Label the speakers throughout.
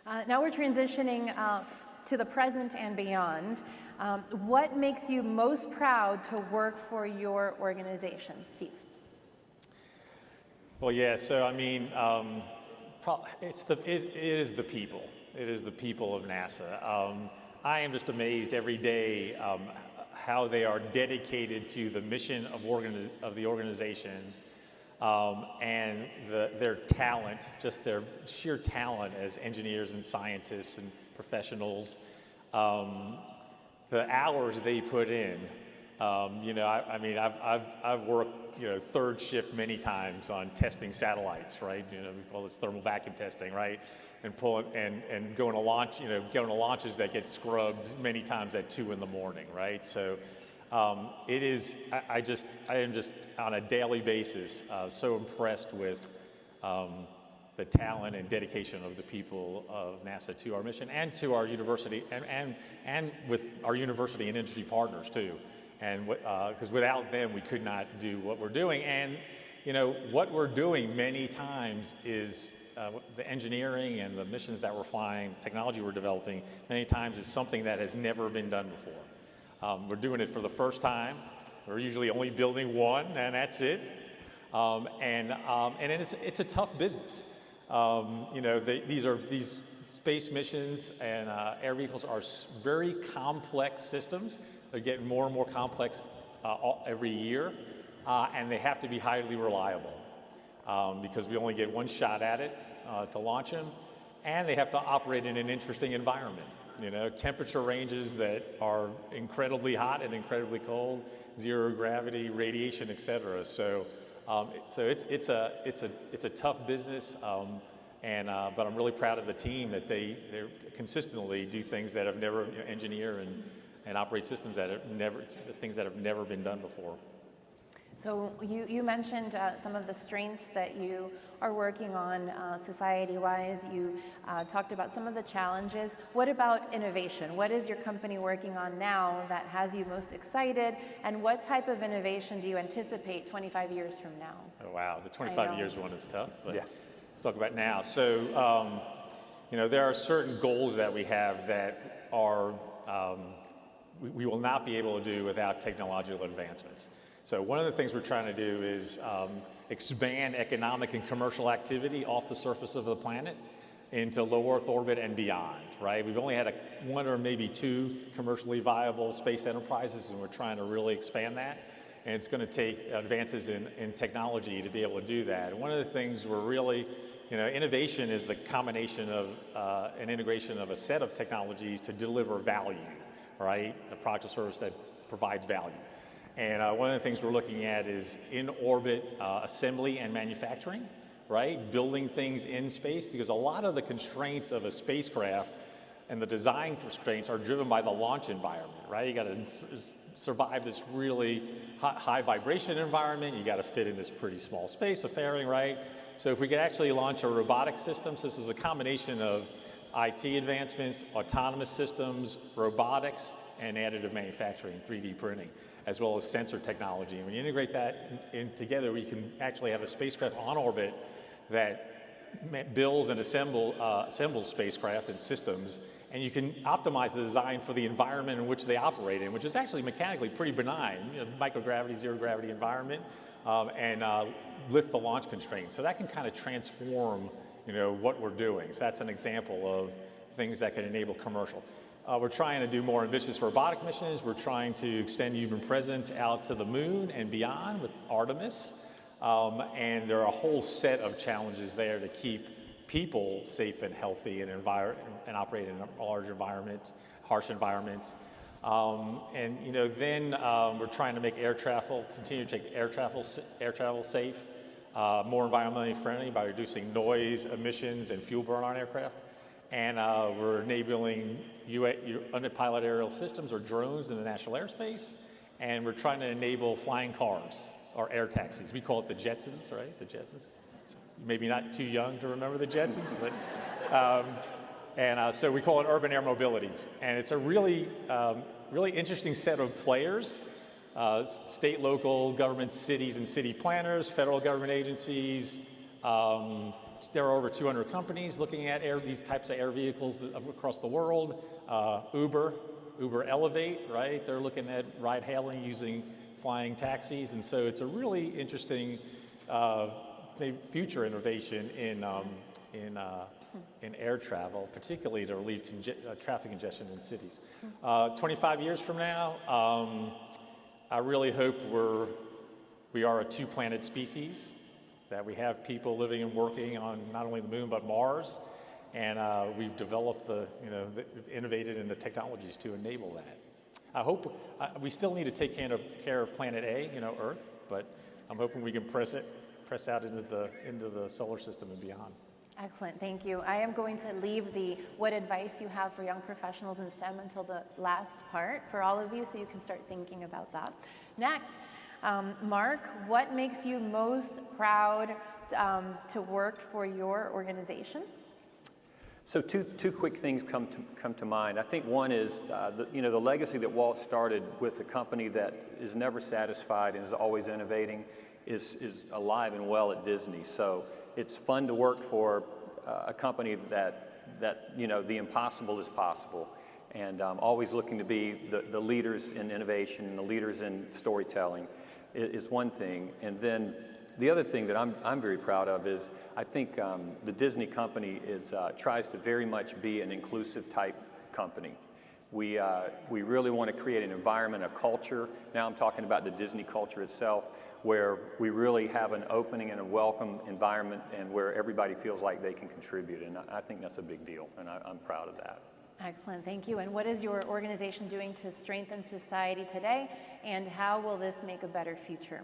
Speaker 1: Now we're transitioning to the present and beyond. What makes you most proud to work for your organization, Steve?
Speaker 2: Well, yeah. So I mean, it is the people. It is the people of NASA. I am just amazed every day how they are dedicated to the mission of the organization. And their talent, just their sheer talent as engineers and scientists and professionals, the hours they put in. I've worked, third shift many times on testing satellites, right? We call this thermal vacuum testing, right? And going to launch, going to launches that get scrubbed many times at 2 in the morning, right? So. It is, I am just on a daily basis so impressed with the talent and dedication of the people of NASA to our mission and to our university and with our university and industry partners too. And because without them, we could not do what we're doing. And, what we're doing many times is the engineering and the missions that we're flying, technology we're developing, many times is something that has never been done before. We're doing it for the first time. We're usually only building one, and that's it. And it's a tough business. These space missions and air vehicles are very complex systems. They're getting more and more complex every year, and they have to be highly reliable because we only get one shot at it to launch them, and they have to operate in an interesting environment. Temperature ranges that are incredibly hot and incredibly cold, zero gravity, radiation, et cetera. So it's a tough business, but I'm really proud of the team that they consistently do things that have never engineer and operate systems that have never been done before.
Speaker 1: So you mentioned some of the strengths that you are working on society-wise. You talked about some of the challenges. What about innovation? What is your company working on now that has you most excited? And what type of innovation do you anticipate 25 years from now?
Speaker 2: Oh, wow, the 25 years one is tough, but yeah. Let's talk about now. So, there are certain goals that we have that are we will not be able to do without technological advancements. So one of the things we're trying to do is expand economic and commercial activity off the surface of the planet into low Earth orbit and beyond, right? We've only had one or maybe two commercially viable space enterprises, and we're trying to really expand that. And it's going to take advances in technology to be able to do that. And one of the things we're really, innovation is the combination of an integration of a set of technologies to deliver value, right? A product or service that provides value. And one of the things we're looking at is in-orbit assembly and manufacturing, right? Building things in space, because a lot of the constraints of a spacecraft and the design constraints are driven by the launch environment, right? You got to survive this really high vibration environment. You got to fit in this pretty small space, a fairing, right? So if we could actually launch a robotic system, so this is a combination of IT advancements, autonomous systems, robotics, and additive manufacturing, 3D printing, as well as sensor technology. And when you integrate that in together, we can actually have a spacecraft on orbit that builds and assembles spacecraft and systems, and you can optimize the design for the environment in which they operate in, which is actually mechanically pretty benign, microgravity, zero gravity environment, and lift the launch constraints. So that can kind of transform, what we're doing. So that's an example of things that can enable commercial. We're trying to do more ambitious robotic missions. We're trying to extend human presence out to the moon and beyond with Artemis. And there are a whole set of challenges there to keep people safe and healthy and operate in large environments, harsh environments. Then we're trying to make continue to make air travel safe, more environmentally friendly by reducing noise, emissions, and fuel burn on aircraft. And we're enabling unpiloted aerial systems or drones in the national airspace. And we're trying to enable flying cars or air taxis. We call it the Jetsons, right? The Jetsons. So maybe not too young to remember the Jetsons, but so we call it urban air mobility. And it's a really interesting set of players. State, local governments, cities and city planners, federal government agencies, There are over 200 companies looking at these types of air vehicles across the world. Uber Elevate, right? They're looking at ride hailing using flying taxis, and so it's a really interesting maybe future innovation in air travel, particularly to relieve traffic congestion in cities. 25 years from now, I really hope we are a two-planet species, that we have people living and working on not only the moon but Mars, and we've developed innovated in the technologies to enable that. I hope we still need to take care of Planet A, Earth, but I'm hoping we can press out into the solar system and beyond.
Speaker 1: Excellent, thank you. I am going to leave the what advice you have for young professionals in STEM until the last part for all of you, so you can start thinking about that. Next, Mark, what makes you most proud to work for your organization?
Speaker 3: So two quick things come to mind. I think one is the legacy that Walt started with a company that is never satisfied and is always innovating is alive and well at Disney. So it's fun to work for a company that the impossible is possible, and always looking to be the leaders in innovation and the leaders in storytelling is one thing. And then the other thing that I'm very proud of is I think the Disney company tries to very much be an inclusive type company. We really want to create an environment, a culture. Now I'm talking about the Disney culture itself, where we really have an opening and a welcome environment, and where everybody feels like they can contribute. And I think that's a big deal, and I'm proud of that.
Speaker 1: Excellent, thank you. And what is your organization doing to strengthen society today, and how will this make a better future?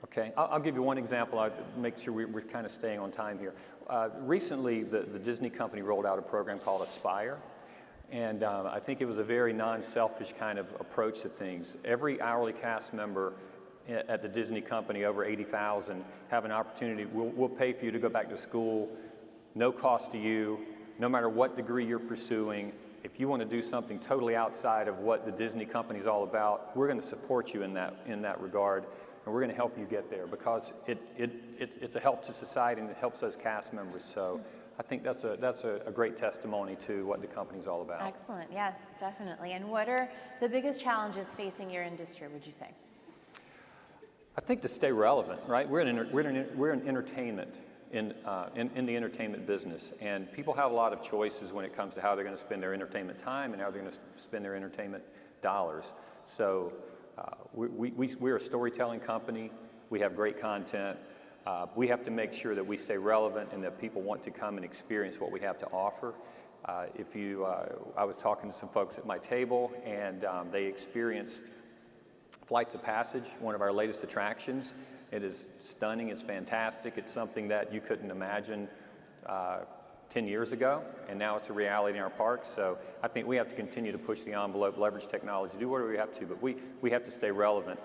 Speaker 3: Okay, I'll give you one example. I'll make sure we're kind of staying on time here. Recently, the Disney company rolled out a program called Aspire, and I think it was a very non-selfish kind of approach to things. Every hourly cast member at the Disney company, over 80,000, have an opportunity. We'll pay for you to go back to school, no cost to you, no matter what degree you're pursuing. If you want to do something totally outside of what the Disney company is all about, we're going to support you in that regard, and we're going to help you get there, because it's a help to society and it helps those cast members. So I think that's a great testimony to what the company's all about.
Speaker 1: Excellent, yes, definitely. And what are the biggest challenges facing your industry, would you say?
Speaker 3: I think to stay relevant, right? We're in entertainment, in the entertainment business, and people have a lot of choices when it comes to how they're going to spend their entertainment time and how they're going to spend their entertainment dollars. So we're a storytelling company. We have great content. We have to make sure that we stay relevant and that people want to come and experience what we have to offer. I was talking to some folks at my table, and they experienced Flights of Passage, one of our latest attractions. It is stunning, it's fantastic, it's something that you couldn't imagine 10 years ago, and now it's a reality in our parks. So I think we have to continue to push the envelope, leverage technology, do whatever we have to, but we have to stay relevant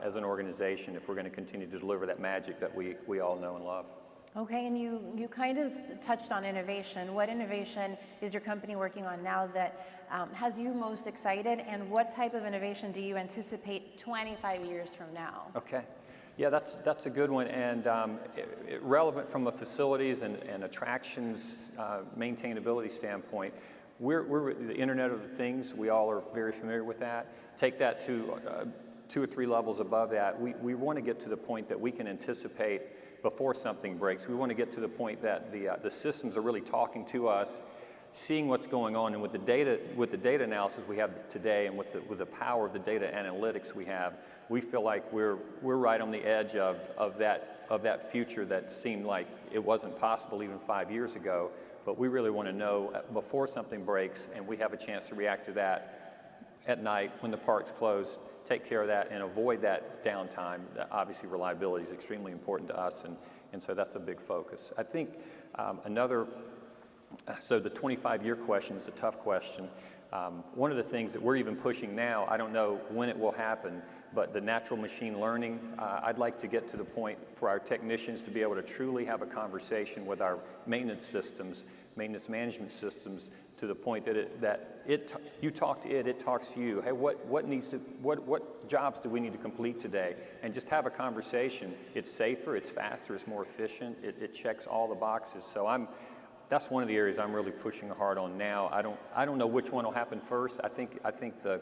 Speaker 3: as an organization if we're going to continue to deliver that magic that we all know and love.
Speaker 1: Okay, and you kind of touched on innovation. What innovation is your company working on now that has you most excited, and what type of innovation do you anticipate 25 years from now?
Speaker 3: Okay, yeah, that's a good one, and relevant from a facilities and attractions maintainability standpoint. We're the Internet of Things. We all are very familiar with that. Take that to 2 or 3 levels above that. We want to get to the point that we can anticipate before something breaks. We want to get to the point that the systems are really talking to us, seeing what's going on, and with the data analysis we have today, and with the power of the data analytics we have, we feel like we're right on the edge of that future that seemed like it wasn't possible even 5 years ago. But we really want to know before something breaks, and we have a chance to react to that at night when the park's closed, take care of that and avoid that downtime. Obviously, reliability is extremely important to us, and so that's a big focus. I think so the 25-year question is a tough question. One of the things that we're even pushing now, I don't know when it will happen, but the natural machine learning, I'd like to get to the point for our technicians to be able to truly have a conversation with our maintenance systems, maintenance management systems, to the point that you talk to it talks to you. Hey, what jobs do we need to complete today? And just have a conversation. It's safer, it's faster, it's more efficient. It checks all the boxes. So that's one of the areas I'm really pushing hard on now. I don't know which one will happen first. I think the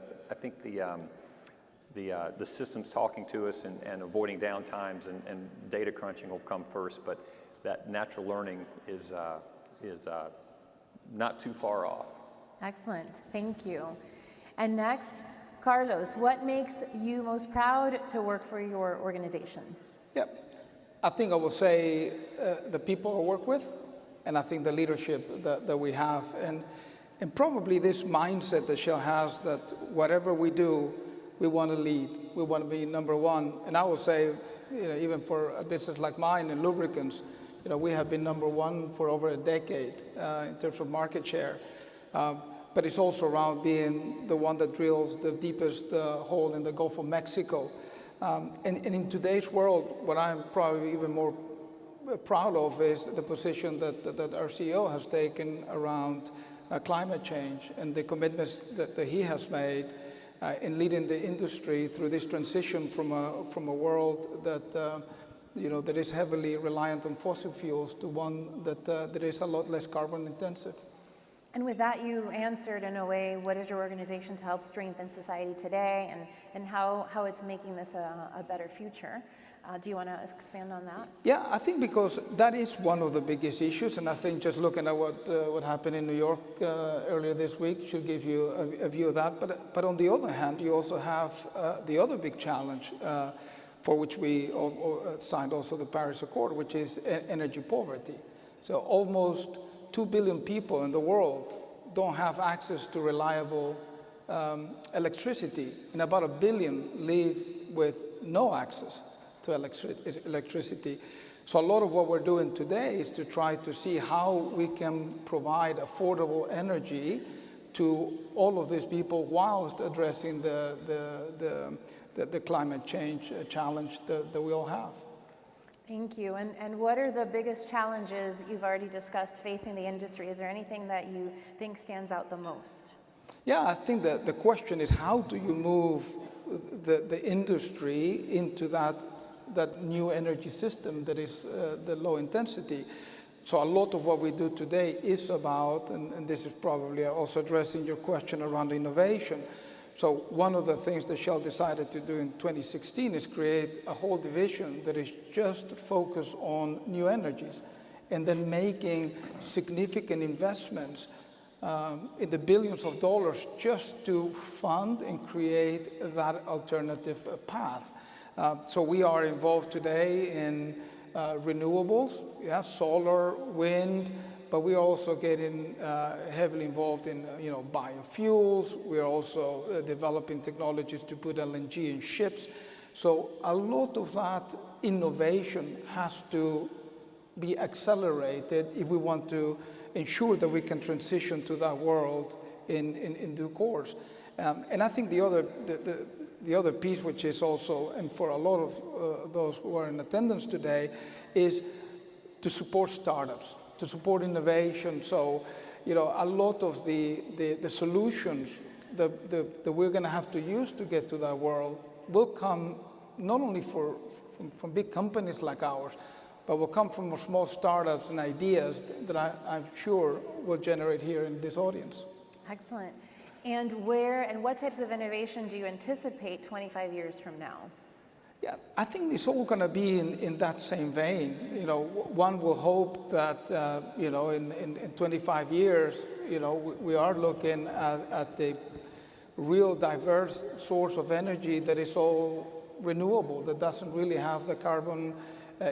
Speaker 3: systems talking to us and avoiding downtimes and data crunching will come first. But that natural learning is not too far off.
Speaker 1: Excellent, thank you. And next, Carlos, what makes you most proud to work for your organization?
Speaker 4: Yeah, I think I will say the people I work with, and I think the leadership that we have, and probably this mindset that Shell has, that whatever we do, we want to lead, we want to be number one. And I will say, even for a business like mine in lubricants, we have been number one for over a decade in terms of market share. But it's also around being the one that drills the deepest hole in the Gulf of Mexico. And in today's world, what I'm probably even more proud of is the position that our CEO has taken around climate change and the commitments that he has made in leading the industry through this transition from a world that that is heavily reliant on fossil fuels to one that is a lot less carbon intensive.
Speaker 1: And with that, you answered in a way, what is your organization to help strengthen society today, and how it's making this a better future? Do you want to expand on that?
Speaker 4: Yeah, I think because that is one of the biggest issues, and I think just looking at what happened in New York earlier this week should give you a view of that. But on the other hand, you also have the other big challenge for which we signed also the Paris Accord, which is energy poverty. So almost 2 billion people in the world don't have access to reliable electricity, and about 1 billion live with no access to electricity. So a lot of what we're doing today is to try to see how we can provide affordable energy to all of these people whilst addressing the climate change challenge that we all have.
Speaker 1: Thank you. And what are the biggest challenges you've already discussed facing the industry? Is there anything that you think stands out the most?
Speaker 4: Yeah, I think that the question is, how do you move the industry into that new energy system that is the low intensity? So a lot of what we do today is about, and this is probably also addressing your question around innovation. So one of the things that Shell decided to do in 2016 is create a whole division that is just focused on new energies, and then making significant investments in the billions of dollars just to fund and create that alternative path. So we are involved today in renewables, solar, wind, but we are also getting heavily involved in biofuels. We are also developing technologies to put LNG in ships. So a lot of that innovation has to be accelerated if we want to ensure that we can transition to that world in due course. And I think the other piece, which is also, and for a lot of those who are in attendance today, is to support startups, to support innovation. So, a lot of the solutions that we're going to have to use to get to that world will come not only from big companies like ours, but will come from small startups and ideas that I'm sure will generate here in this audience.
Speaker 1: Excellent. And where and what types of innovation do you anticipate 25 years from now?
Speaker 4: Yeah, I think it's all going to be in that same vein. One will hope that, in 25 years, we are looking at the real diverse source of energy that is all renewable, that doesn't really have the carbon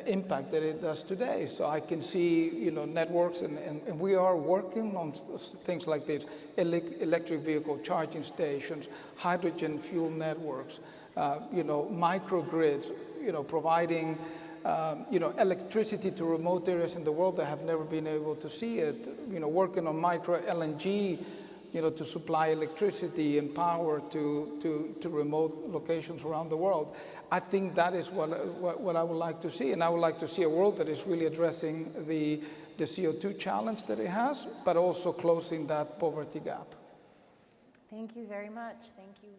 Speaker 4: impact that it does today. So I can see, networks, and we are working on things like this, electric vehicle charging stations, hydrogen fuel networks, microgrids, providing, electricity to remote areas in the world that have never been able to see it, working on micro LNG to supply electricity and power to remote locations around the world. I think that is what I would like to see. And I would like to see a world that is really addressing the CO2 challenge that it has, but also closing that poverty gap.
Speaker 1: Thank you very much. Thank you.